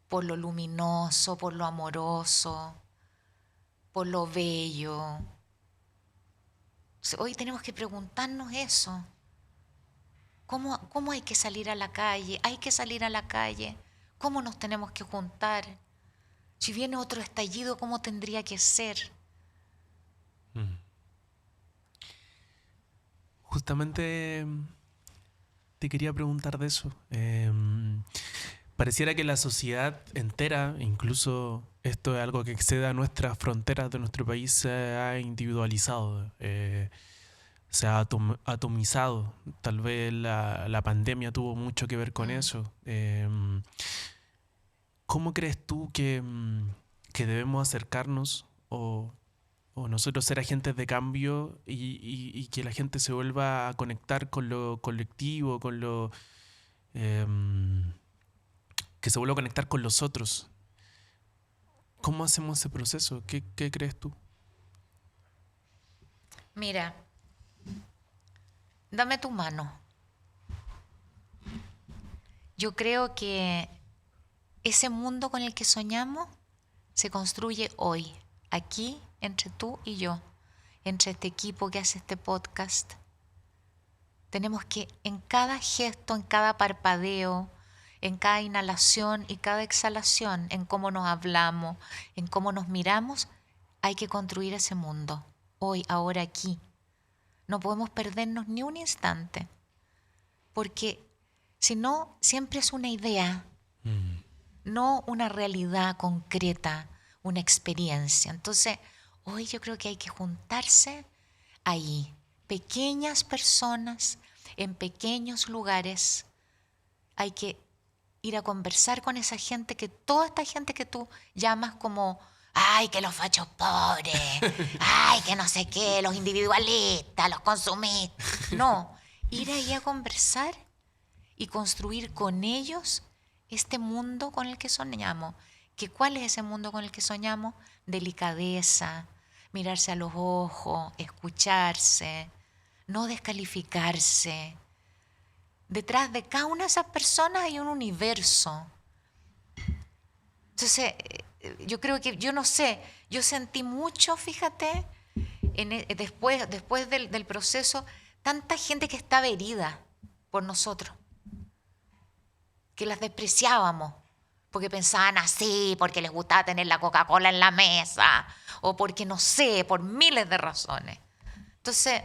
por lo luminoso, por lo amoroso, por lo bello. Hoy tenemos que preguntarnos eso. ¿Cómo hay que salir a la calle? ¿Hay que salir a la calle? ¿Cómo nos tenemos que juntar? Si viene otro estallido, ¿cómo tendría que ser? Justamente te quería preguntar de eso. Pareciera que la sociedad entera, incluso esto es algo que excede a nuestras fronteras de nuestro país, se ha individualizado, se ha atomizado. Tal vez la pandemia tuvo mucho que ver con eso. ¿Cómo crees tú que debemos acercarnos o nosotros ser agentes de cambio y que la gente se vuelva a conectar con lo colectivo, con lo que se vuelva a conectar con los otros? ¿Cómo hacemos ese proceso? ¿Qué crees tú? Mira, dame tu mano. Yo creo que ese mundo con el que soñamos se construye hoy, aquí, entre tú y yo, entre este equipo que hace este podcast. Tenemos que en cada gesto, en cada parpadeo, en cada inhalación y cada exhalación, en cómo nos hablamos, en cómo nos miramos, hay que construir ese mundo, hoy, ahora, aquí. No podemos perdernos ni un instante, porque si no, siempre es una idea, no una realidad concreta, una experiencia. Entonces, hoy yo creo que hay que juntarse ahí, pequeñas personas, en pequeños lugares. Hay que ir a conversar con esa gente, toda esta gente que tú llamas como, ay, que los fachos pobres, ay, que no sé qué, los individualistas, los consumistas. No, ir ahí a conversar y construir con ellos este mundo con el que soñamos. ¿Cuál es ese mundo con el que soñamos? Delicadeza, mirarse a los ojos, escucharse, no descalificarse. Detrás de cada una de esas personas hay un universo. Entonces, yo creo que, yo no sé, yo sentí mucho, fíjate, después del proceso, tanta gente que estaba herida por nosotros, que las despreciábamos, porque pensaban así, porque les gustaba tener la Coca-Cola en la mesa, o porque no sé, por miles de razones. Entonces,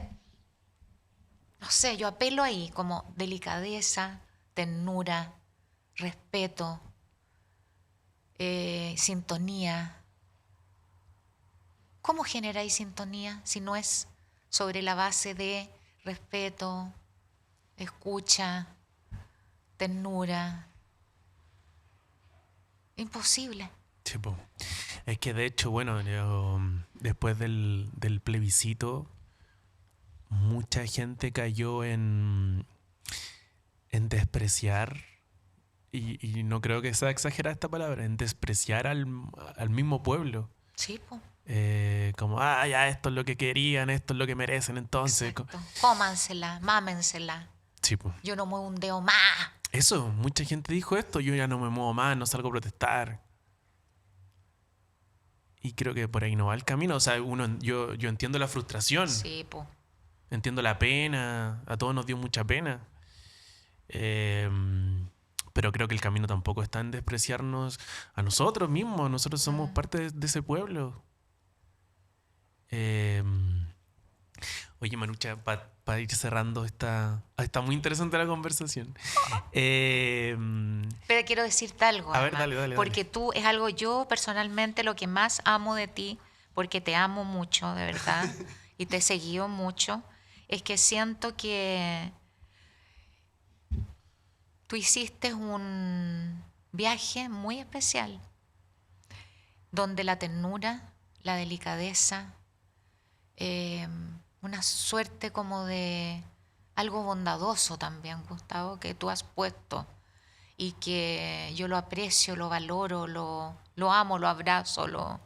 no sé, yo apelo ahí como delicadeza, ternura, respeto, sintonía. ¿Cómo generáis sintonía si no es sobre la base de respeto, escucha, ternura? Imposible. Sí, po. Es que de hecho, bueno, después del plebiscito, mucha gente cayó en despreciar, y no creo que sea exagerada esta palabra, en despreciar al mismo pueblo. Sí, po. Como, ya esto es lo que querían, esto es lo que merecen, entonces. Exacto. Cómansela, mámensela. Sí, po. Yo no muevo un dedo más. Eso, mucha gente dijo esto, yo ya no me muevo más, no salgo a protestar. Y creo que por ahí no va el camino. O sea, yo entiendo la frustración. Sí, po. Entiendo la pena. A todos nos dio mucha pena. Pero creo que el camino tampoco está en despreciarnos a nosotros mismos. Nosotros somos parte de ese pueblo. Oye, Manucha, para ir cerrando, está muy interesante la conversación. Pero quiero decirte algo, A ver, además, dale. porque tú es algo, yo personalmente lo que más amo de ti, porque te amo mucho, de verdad, y te he seguido mucho, es que siento que tú hiciste un viaje muy especial, donde la ternura, la delicadeza, una suerte como de algo bondadoso también, Gustavo, que tú has puesto y que yo lo aprecio, lo valoro, lo amo, lo abrazo,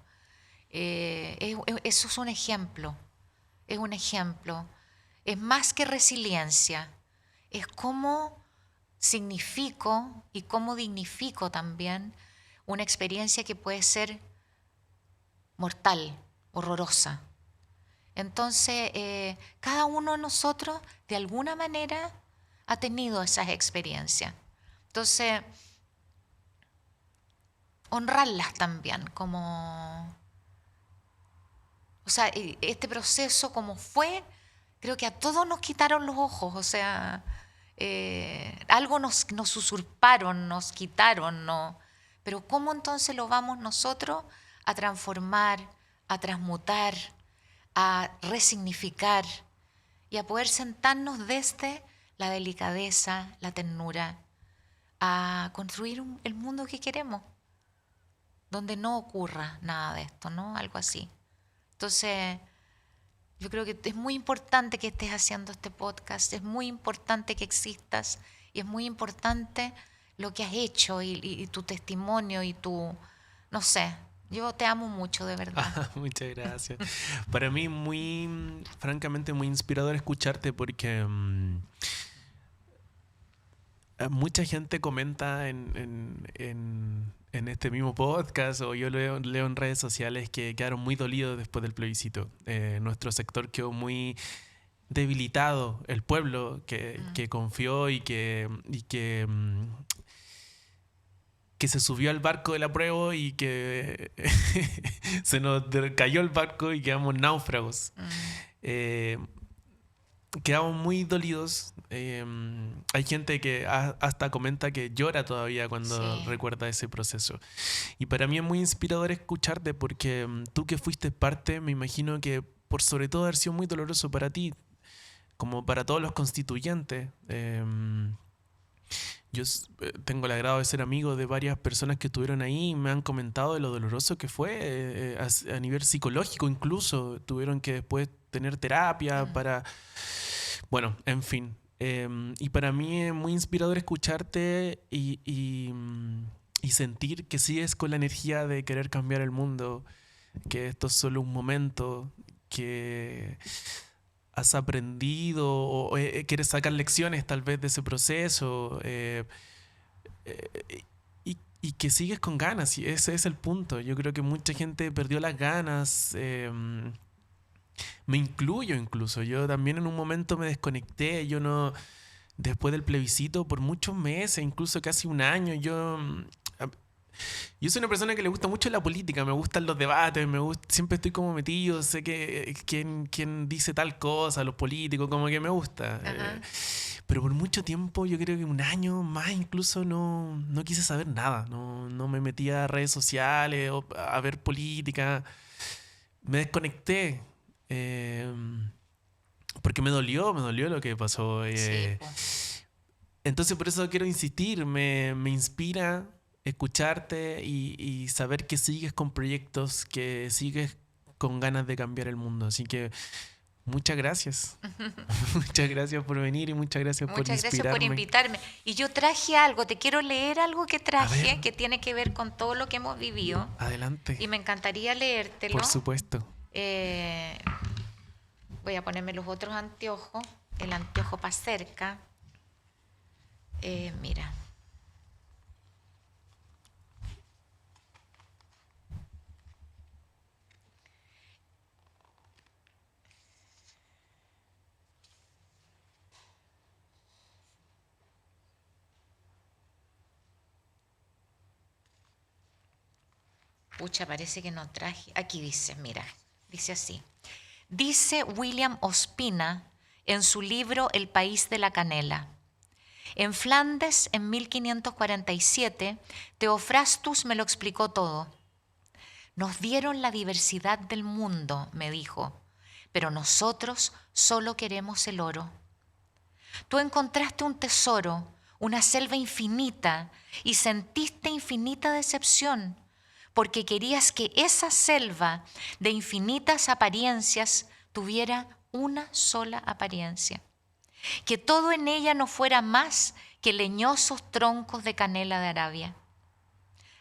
eso es un ejemplo, es un ejemplo. Es más que resiliencia, es cómo significo y cómo dignifico también una experiencia que puede ser mortal, horrorosa. Entonces, cada uno de nosotros, de alguna manera, ha tenido esas experiencias. Entonces, honrarlas también, como... O sea, este proceso como fue, creo que a todos nos quitaron los ojos, o sea, algo nos usurparon, nos quitaron, ¿no? Pero ¿cómo entonces lo vamos nosotros a transformar, a transmutar, a resignificar y a poder sentarnos desde la delicadeza, la ternura, a construir el mundo que queremos, donde no ocurra nada de esto, ¿no? Algo así. Entonces, yo creo que es muy importante que estés haciendo este podcast, es muy importante que existas y es muy importante lo que has hecho y tu testimonio y tu, no sé, yo te amo mucho, de verdad. Muchas gracias. Para mí francamente muy inspirador escucharte porque mucha gente comenta en este mismo podcast, o yo leo en redes sociales, que quedaron muy dolidos después del plebiscito. Nuestro sector quedó muy debilitado, el pueblo que confió y que se subió al barco del apruebo y que se nos cayó el barco y quedamos náufragos. quedamos muy dolidos. Hay gente que hasta comenta que llora todavía cuando Sí. recuerda ese proceso. Y para mí es muy inspirador escucharte porque tú que fuiste parte, me imagino que por sobre todo haber sido muy doloroso para ti, como para todos los constituyentes. Tengo el agrado de ser amigo de varias personas que estuvieron ahí y me han comentado de lo doloroso que fue a nivel psicológico incluso. Tuvieron que después tener terapia Mm. para... Bueno, en fin. Y para mí es muy inspirador escucharte y sentir que sigues con la energía de querer cambiar el mundo, que esto es solo un momento, que has aprendido o quieres sacar lecciones tal vez de ese proceso y que sigues con ganas, y ese es el punto. Yo creo que mucha gente perdió las ganas, me incluyo incluso, yo también en un momento me desconecté, yo no, después del plebiscito por muchos meses, incluso casi un año, yo soy una persona que le gusta mucho la política, me gustan los debates, siempre estoy como metido, sé que quién dice tal cosa, los políticos, como que me gusta. Ajá. Pero por mucho tiempo, yo creo que un año más incluso no quise saber nada, no me metí a redes sociales o a ver política, me desconecté. eh, Porque me dolió lo que pasó. Sí, po. Entonces por eso quiero insistir, me inspira escucharte y saber que sigues con proyectos, que sigues con ganas de cambiar el mundo. Así que muchas gracias. Muchas gracias por venir y muchas gracias por Muchas gracias por inspirarme. invitarme. Y yo traje algo, te quiero leer algo que A ver, traje, que tiene que ver con todo lo que hemos vivido. adelante. Y me encantaría leértelo. Por supuesto. Eh, Voy a ponerme los otros anteojos, el anteojo para cerca. Mira. Pucha, parece que no traje. Aquí dice, mira, dice así. Dice William Ospina en su libro El país de la canela. En Flandes, en 1547, Teofrastus me lo explicó todo. Nos dieron la diversidad del mundo, me dijo, pero nosotros solo queremos el oro. Tú encontraste un tesoro, una selva infinita, y sentiste infinita decepción, porque querías que esa selva de infinitas apariencias tuviera una sola apariencia, que todo en ella no fuera más que leñosos troncos de canela de Arabia.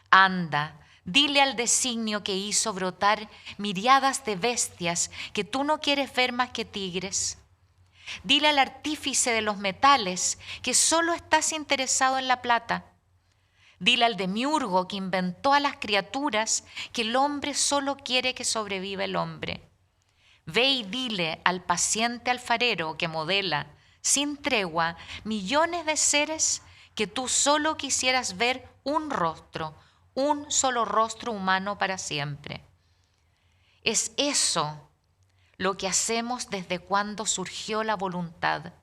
Anda, dile al designio que hizo brotar miriadas de bestias que tú no quieres ver más que tigres. Dile al artífice de los metales que solo estás interesado en la plata. Dile al demiurgo que inventó a las criaturas que el hombre solo quiere que sobreviva el hombre. Ve y dile al paciente alfarero que modela sin tregua millones de seres que tú solo quisieras ver un solo rostro humano para siempre. Es eso lo que hacemos desde cuando surgió la voluntad.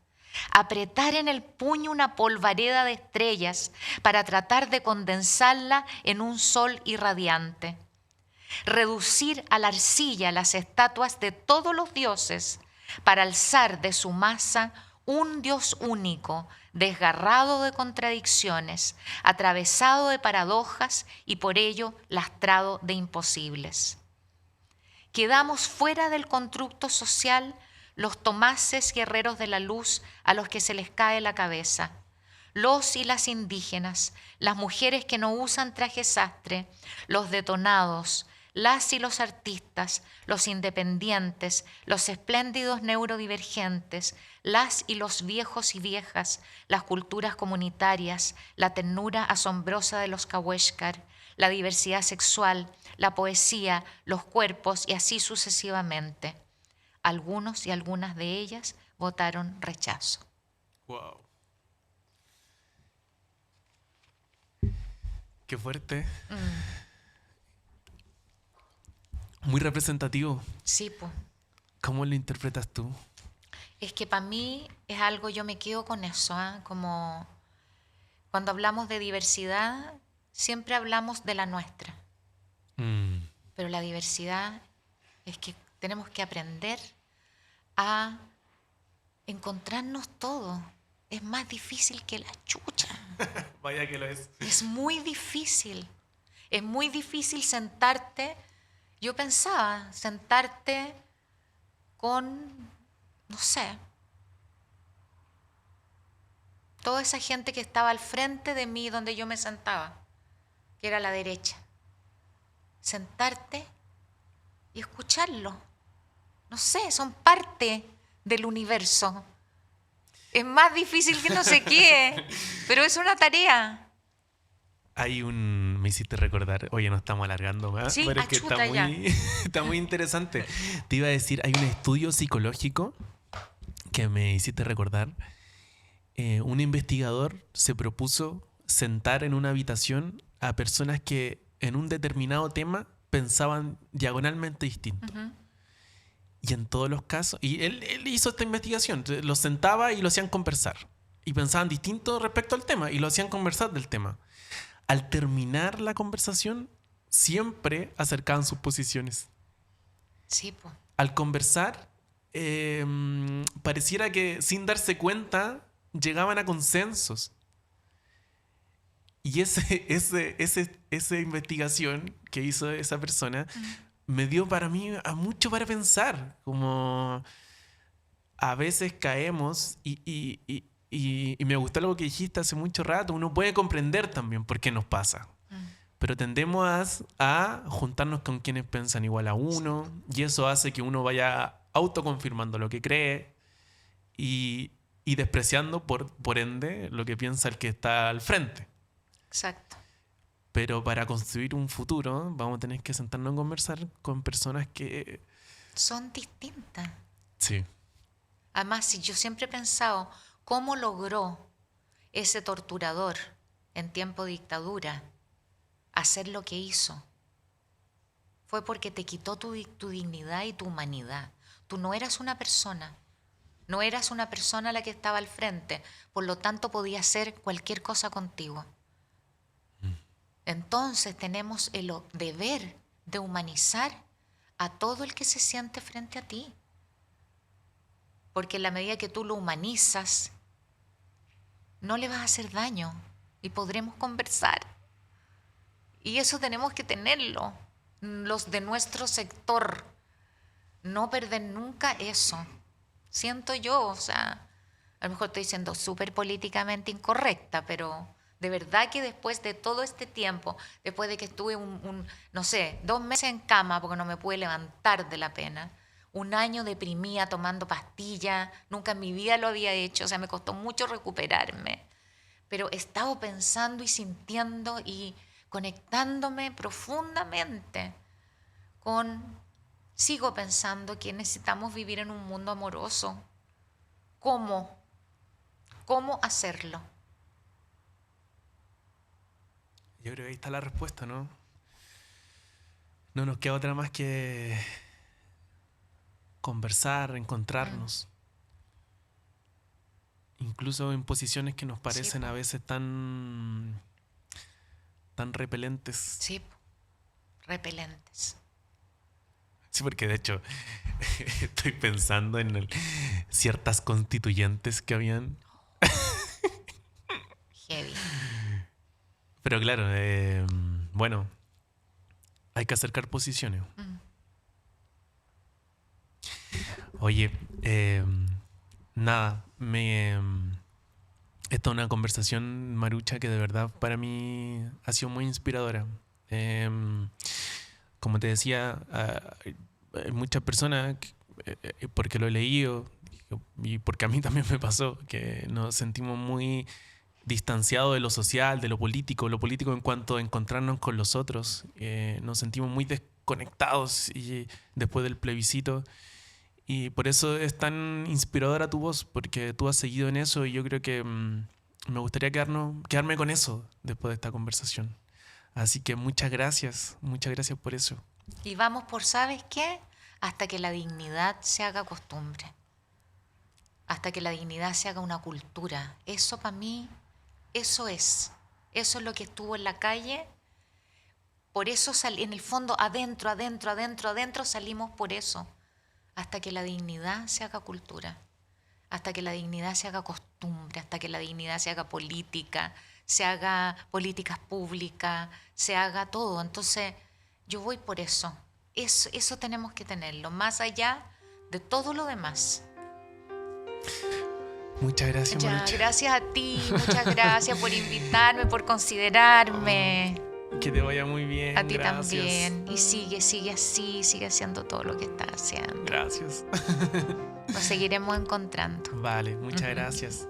Apretar en el puño una polvareda de estrellas para tratar de condensarla en un sol irradiante. Reducir a la arcilla las estatuas de todos los dioses para alzar de su masa un Dios único, desgarrado de contradicciones, atravesado de paradojas y por ello lastrado de imposibles. Quedamos fuera del constructo social los tomases guerreros de la luz a los que se les cae la cabeza, los y las indígenas, las mujeres que no usan traje sastre, los detonados, las y los artistas, los independientes, los espléndidos neurodivergentes, las y los viejos y viejas, las culturas comunitarias, la ternura asombrosa de los Kaweshkar, la diversidad sexual, la poesía, los cuerpos y así sucesivamente. Algunos y algunas de ellas votaron rechazo. Wow. Qué fuerte. Muy representativo. Sí, pues. ¿Cómo lo interpretas tú? Es que para mí es algo, yo me quedo con eso, ¿ah? Como cuando hablamos de diversidad, siempre hablamos de la nuestra, Mm. pero la diversidad es que tenemos que aprender a encontrarnos todos. Es más difícil que la chucha. Vaya que lo es. Es muy difícil. Es muy difícil sentarte. Yo pensaba sentarte con, no sé, toda esa gente que estaba al frente de mí donde yo me sentaba, que era la derecha. Sentarte y escucharlo. No sé, son parte del universo. Es más difícil que no sé qué, pero es una tarea. Me hiciste recordar, oye, no estamos alargando más, Sí, pero es que está achuta ya. muy, está muy interesante. Te iba a decir, hay un estudio psicológico que me hiciste recordar. Un investigador se propuso sentar en una habitación a personas que en un determinado tema pensaban diagonalmente distinto. Ujú. Y en todos los casos, y él hizo esta investigación, los sentaba y lo hacían conversar. Y pensaban distinto respecto al tema y lo hacían conversar del tema. Al terminar la conversación, siempre acercaban sus posiciones. Sí, pues. Al conversar, pareciera que sin darse cuenta llegaban a consensos. Y esa investigación que hizo esa persona me dio para mí a mucho para pensar. Como a veces caemos y me gustó algo que dijiste hace mucho rato. Uno puede comprender también por qué nos pasa. Pero tendemos a juntarnos con quienes piensan igual a uno y eso hace que uno vaya autoconfirmando lo que cree y despreciando por ende lo que piensa el que está al frente. Exacto. Pero para construir un futuro vamos a tener que sentarnos a conversar con personas que... Son distintas. Sí. Además, si yo siempre he pensado cómo logró ese torturador en tiempo de dictadura hacer lo que hizo, fue porque te quitó tu dignidad y tu humanidad. Tú no eras una persona, no eras una persona la que estaba al frente, por lo tanto podía hacer cualquier cosa contigo. Entonces tenemos el deber de humanizar a todo el que se siente frente a ti. Porque en la medida que tú lo humanizas, no le vas a hacer daño y podremos conversar. Y eso tenemos que tenerlo, los de nuestro sector. No perder nunca eso. Siento yo, o sea, a lo mejor estoy siendo súper políticamente incorrecta, pero de verdad que después de todo este tiempo, después de que estuve no sé, 2 meses en cama porque no me pude levantar de la pena, 1 año deprimida tomando pastillas, nunca en mi vida lo había hecho, o sea, me costó mucho recuperarme, pero he estado pensando y sintiendo y conectándome profundamente sigo pensando que necesitamos vivir en un mundo amoroso. ¿Cómo? ¿Cómo hacerlo? Yo creo que ahí está la respuesta, ¿no? No nos queda otra más que conversar, encontrarnos. Incluso en posiciones que nos parecen a veces tan repelentes. Sí, repelentes. Sí, porque de hecho estoy pensando en ciertas constituyentes que habían. Heavy. Pero claro, bueno, hay que acercar posiciones. Oye, nada, esta es una conversación, Marucha, que de verdad para mí ha sido muy inspiradora. Como te decía, hay muchas personas, porque lo he leído y porque a mí también me pasó, que nos sentimos muy distanciados de lo social, de lo político en cuanto a encontrarnos con los otros. Nos sentimos muy desconectados y después del plebiscito. Y por eso es tan inspiradora tu voz, porque tú has seguido en eso y yo creo que me gustaría quedarme con eso después de esta conversación. Así que muchas gracias por eso. Y vamos por, ¿sabes qué? Hasta que la dignidad se haga costumbre. hasta que la dignidad se haga una cultura. Eso para mí, eso es lo que estuvo en la calle. Por eso en el fondo, adentro salimos por eso, hasta que la dignidad se haga cultura, hasta que la dignidad se haga costumbre, hasta que la dignidad se haga política, se haga políticas públicas, se haga todo. Entonces, yo voy por eso. Eso tenemos que tenerlo, más allá de todo lo demás. Muchas gracias, Marucha. Gracias a ti, muchas gracias por invitarme, por considerarme. Que te vaya muy bien. A ti gracias. también. Y sigue así, sigue haciendo todo lo que estás haciendo. Gracias. Nos seguiremos encontrando. Vale, muchas gracias.